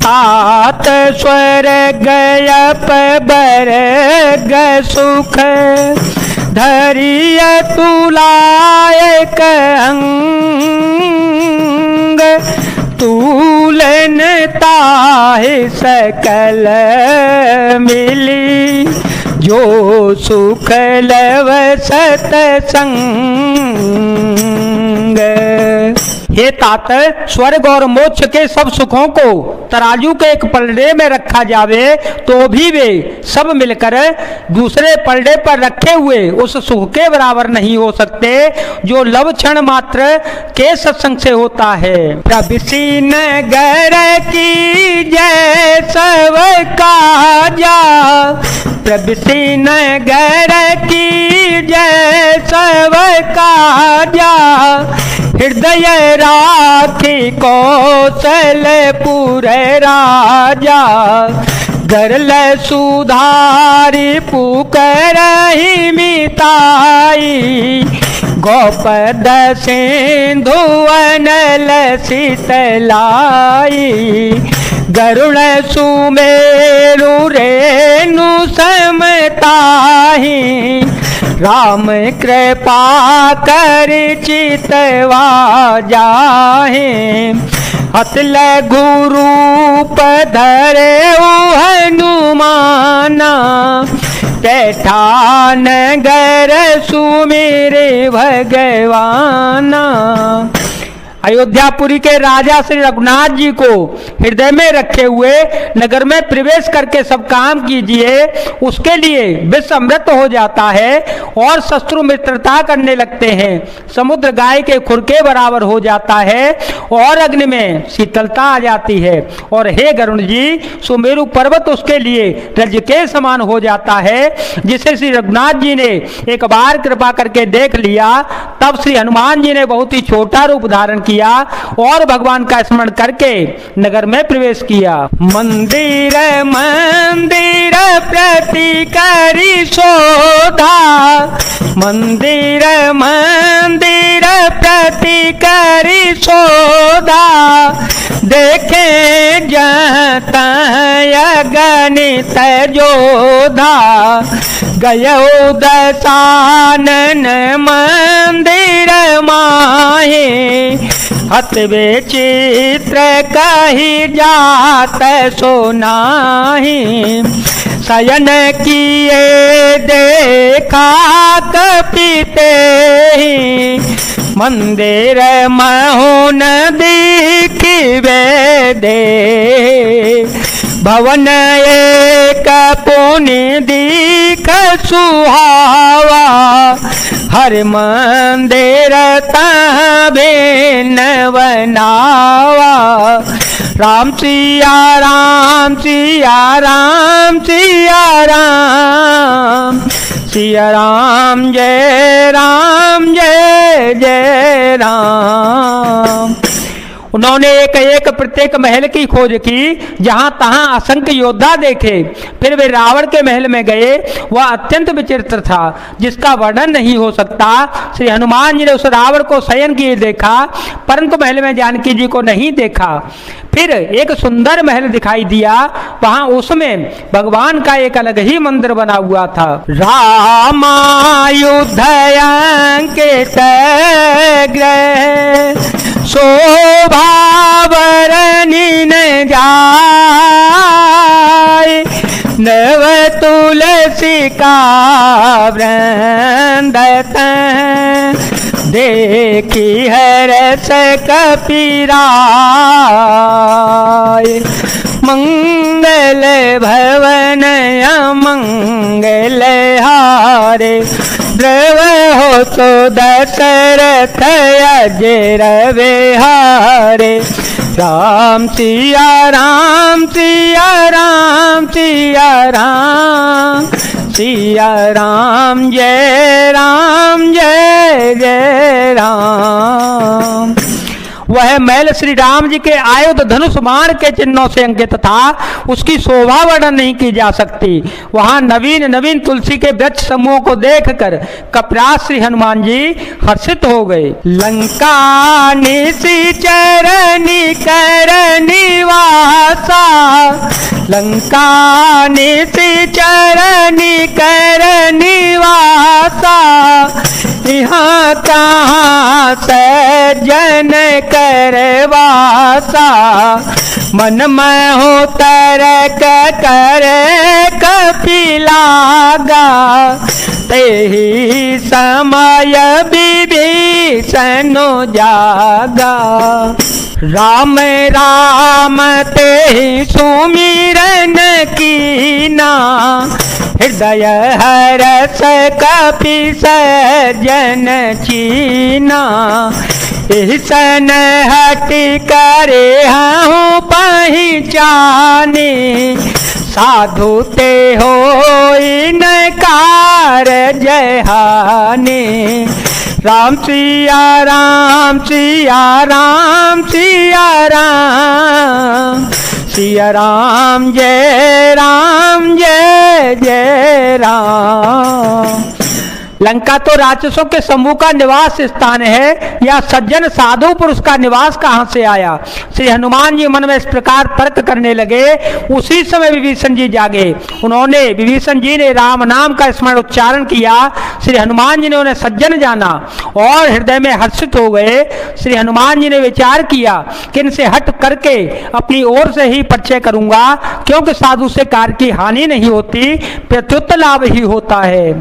तात स्वर्ग बरग सुख धरिय तुलायक अंग तूलन ताहि सकल मिली जो सुख लव सतसंग। हे तात, स्वर्ग और मोक्ष के सब सुखों को तराजू के एक पलड़े में रखा जावे तो भी वे सब मिलकर दूसरे पलड़े पर रखे हुए उस सुख के बराबर नहीं हो सकते जो लव क्षण मात्र के सत्संग से होता है। प्रभृति नगर की जय सब काजा, प्रभृति नगर की जय सब काजा, हृदय राखी कौशलपुर राजा, गरल सुधारी पुकरहि मिताई, गोपद सिंधु अनल शीतलाई, गरुण सुमेरु रेणु समताहि, राम कृपा कर चितवा जाहे, अतल गुरु पधरे हनुमाना, बैठा नगर सुमेरे भगवाना। अयोध्यापुरी के राजा श्री रघुनाथ जी को हृदय में रखे हुए नगर में प्रवेश करके सब काम कीजिए, उसके लिए विश्व अमृत हो जाता है और शत्रु मित्रता करने लगते हैं, समुद्र गाय के खुर के बराबर हो जाता है और अग्नि में शीतलता आ जाती है। और हे गरुण जी, सुमेरु पर्वत उसके लिए रज के समान हो जाता है, जिसे श्री रघुनाथ जी ने एक बार कृपा करके देख लिया। तब श्री हनुमान जी ने बहुत ही छोटा रूप धारण किया और भगवान का स्मरण करके नगर में प्रवेश किया। मंदिर मंदिर प्रति करी शोधा, मंदिर मंदिर प्रति करी शोधा, देखे जहाँ गणित जोधा, गयो दशानन मंदिर माहे, हतवे चित्र कही जात सोनाही, शयन किए देखा कपिते ही, मंदिर महोन दिखिवे दे, भवन एक पुनि दीख सुहावा, हर मंदिर तह बेन बनावा, राम सिया राम सिया राम सिया राम, सिया राम जय जय राम। उन्होंने एक एक प्रत्येक महल की खोज की, जहां तहां असंख्य योद्धा देखे। फिर वे रावण के महल में गए, वह अत्यंत विचित्र था, जिसका वर्णन नहीं हो सकता। श्री हनुमान जी ने उस रावण को शयन किए देखा, परंतु महल में जानकी जी को नहीं देखा। फिर एक सुंदर महल दिखाई दिया, वहां उसमें भगवान का एक अलग ही मंदिर बना हुआ था। रामायुधयंकित ग्रह शोभावरणी न जाय, नव तुलसी का वृंदत, देखी हरस कपीराय, मंगल भवन अमंगल हारे, द्रव हो तो दशरथ अजर विहारे, राम सिया राम सिया राम सिया राम, सिया राम जय जय राम। वह महल श्री राम जी के आयुध धनुष बाण के चिन्हों से अंकित था, उसकी शोभा वर्णन नहीं की जा सकती। वहां नवीन नवीन तुलसी के वृक्ष समूहों को देखकर कपिराज श्री हनुमान जी हर्षित हो गए। लंका निशिचर निकर निवासा, लंका निश्चर निकर निवासा, यहाँ कहाँ सज्जन करवासा। मन में हो तरक करे कपिलागा, तेहि समय विभीषण जागा। राम राम तेहि सुमिरन कीना, हृदय हरस कपि सज्जन चीना। ईसन हट करे हूँ पहचाने, साधु ते होई नकार जहाने। राम सिया राम सिया राम सिया राम, सिया राम जय जय राम। लंका तो राक्षसों के समूह का निवास स्थान है, या सज्जन साधु पुरुष का निवास कहां से आया। श्री हनुमान जी मन में इस प्रकार तर्क करने लगे। उसी समय विभीषण जी जागे। उन्होंने विभीषण जी ने राम नाम का स्मरण उच्चारण किया। श्री हनुमान जी ने उन्हें सज्जन जाना और हृदय में हर्षित हो गए। श्री हनुमान जी ने विचार किया कि इनसे हट करके अपनी ओर से ही परिचय करूंगा, क्योंकि साधु से कार्य की हानि नहीं होती, प्रत्युत लाभ ही होता है।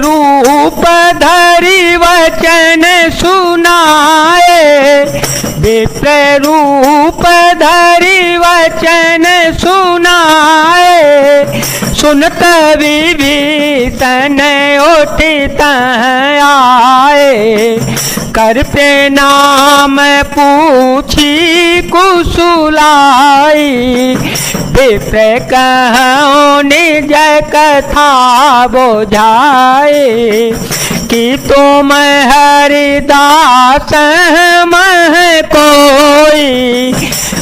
रूप धरि वचन सुनाए, विप्र रूप धरि वचन सुनाए। सुनत विभीषण उठित आए, कर प्रणाम पूछी कुशुलाई। विप्र कहूँ निज कथा बोझाए, कि तुम हरिदास मह कोई।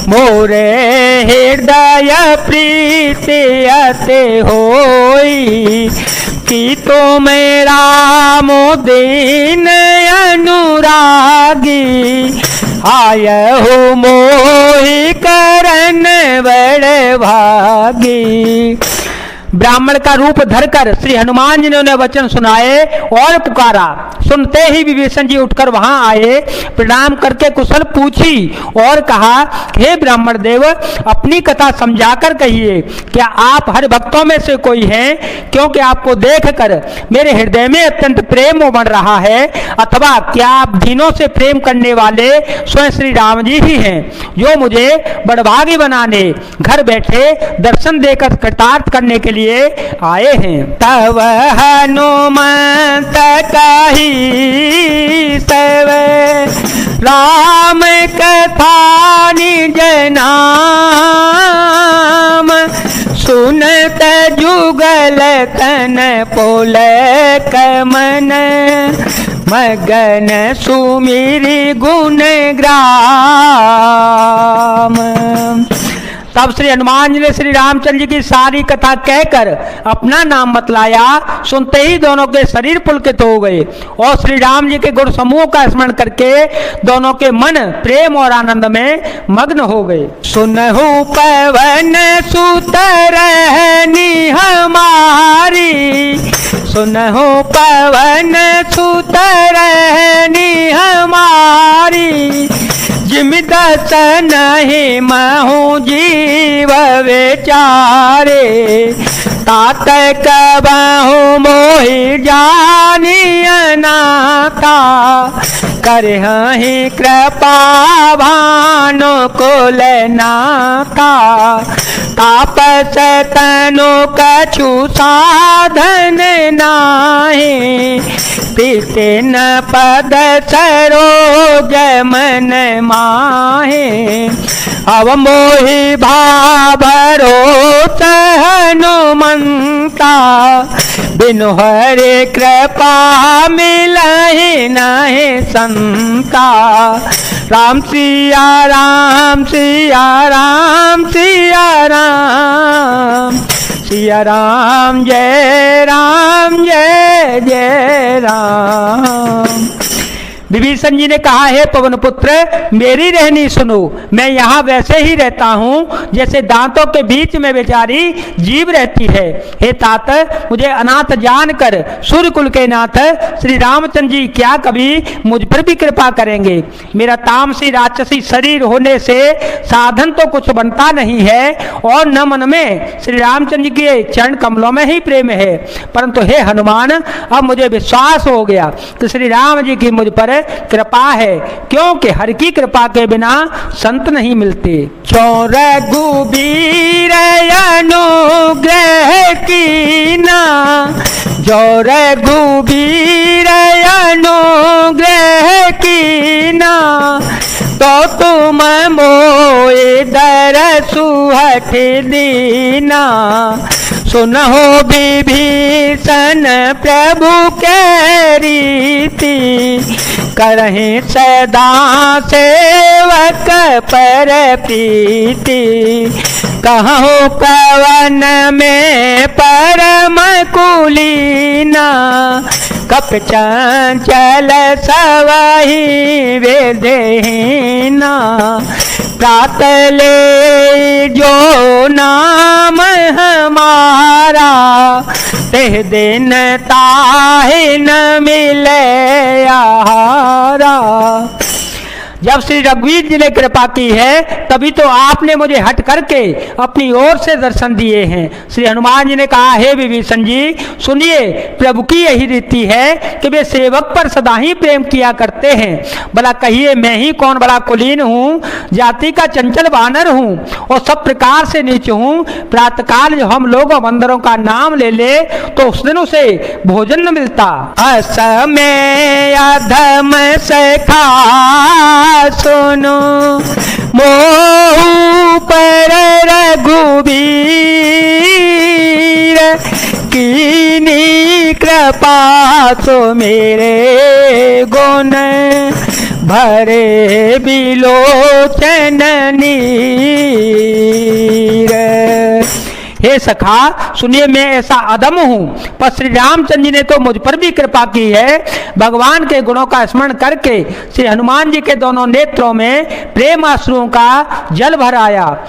मोरे हृदय प्रीति अति होई, कि तुम राम दीन अनुरागी। आय हो मोहि करन बड़ भागी। ब्राह्मण का रूप धरकर श्री हनुमान जी ने उन्हें वचन सुनाए और पुकारा। सुनते ही विभीषण जी उठकर वहां आए, प्रणाम करके कुशल पूछी और कहा, हे ब्राह्मण देव, अपनी कथा समझाकर कहिए, क्या आप हरि भक्तों में से कोई हैं? क्योंकि आपको देखकर मेरे हृदय में अत्यंत प्रेम उमड़ रहा है। अथवा क्या आप दीनों से प्रेम करने वाले स्वयं श्री राम जी ही हैं, जो मुझे बड़भागी बनाने घर बैठे दर्शन देकर कृतार्थ करने के लिए आए हैं। तब हनुमंत कही सब राम कथा निज नाम। सुनत जुगल तन पुलक मन, मगन सुमिरि गुण ग्राम। तब श्री हनुमान जी ने श्री रामचंद्र जी की सारी कथा कहकर अपना नाम बतलाया। सुनते ही दोनों के शरीर पुलकित हो गए और श्री राम जी के गुण समूह का स्मरण करके दोनों के मन प्रेम और आनंद में मग्न हो गए। सुनहु पवन सुत रहनी हमारी, सुनहु पवन सुत रहनी हमारी। जिम दस नहीं महु जीव बेचारे, तात कबहु मोहि जानी अनाथा। करहि कृपा भानु कुल नाथा, तापस तनु कछु साधन नाहि। पीते न पद सरोज मन माहे, अब मोहि भाभरोस हनुमंता। बिनु हरि कृपा मिलहि नहीं संता। राम सिया राम सिया राम सिया राम, सिया राम जय जय राम। विभीषण जी ने कहा, हे पवन पुत्र मेरी रहनी सुनो, मैं यहाँ वैसे ही रहता हूँ जैसे दांतों के बीच में बेचारी जीव रहती है। हे तात, मुझे अनाथ जानकर सूर्यकुल के नाथ श्री रामचंद्र जी क्या कभी मुझ पर भी कृपा करेंगे? मेरा तामसी राक्षसी शरीर होने से साधन तो कुछ बनता नहीं है और न मन में श्री रामचंद्र जी के चरण कमलों में ही प्रेम है, परंतु हे हनुमान, अब मुझे विश्वास हो गया कि श्री राम जी की मुझ पर कृपा है, क्योंकि हर की कृपा के बिना संत नहीं मिलते। जो रघुबीर अनुग्रह कीना, जो रघुबीर अनुग्रह कीना, तो तुम मोए दर सुहठ दीना। सुनहो विभीषण प्रभु के रीति, करहि सदा सेवक पर प्रीति। कहो कवन में परम कुलीना, कप चंचल सवहि वेदेहीना। प्रात ले जो नाम हमारा, तेह दिन ताहि न मिले आहारा। जब श्री रघुवीर जी ने कृपा की है तभी तो आपने मुझे हट करके अपनी ओर से दर्शन दिए हैं। श्री हनुमान जी ने कहा, हे विभीषण जी सुनिए, प्रभु की यही रीति है कि वे सेवक पर सदा ही प्रेम किया करते हैं। भला कहिए मैं ही कौन बड़ा कुलीन हूँ, जाति का चंचल वानर हूँ और सब प्रकार से नीच हूँ। प्रातःकाल जो हम लोग बंदरों का नाम ले ले तो उस दिन उसे भोजन न मिलता। असमय अधम सखा सुनो, मोह पर रघुबीर, कीनी कृपा सो मेरे गुण, भरे बिलोचन नीर। हे सखा सुनिए, मैं ऐसा अदम हूँ, पर श्री रामचंद्र जी ने तो मुझ पर भी कृपा की है। भगवान के गुणों का स्मरण करके श्री हनुमान जी के दोनों नेत्रों में प्रेम आश्रुओं का जल भर आया।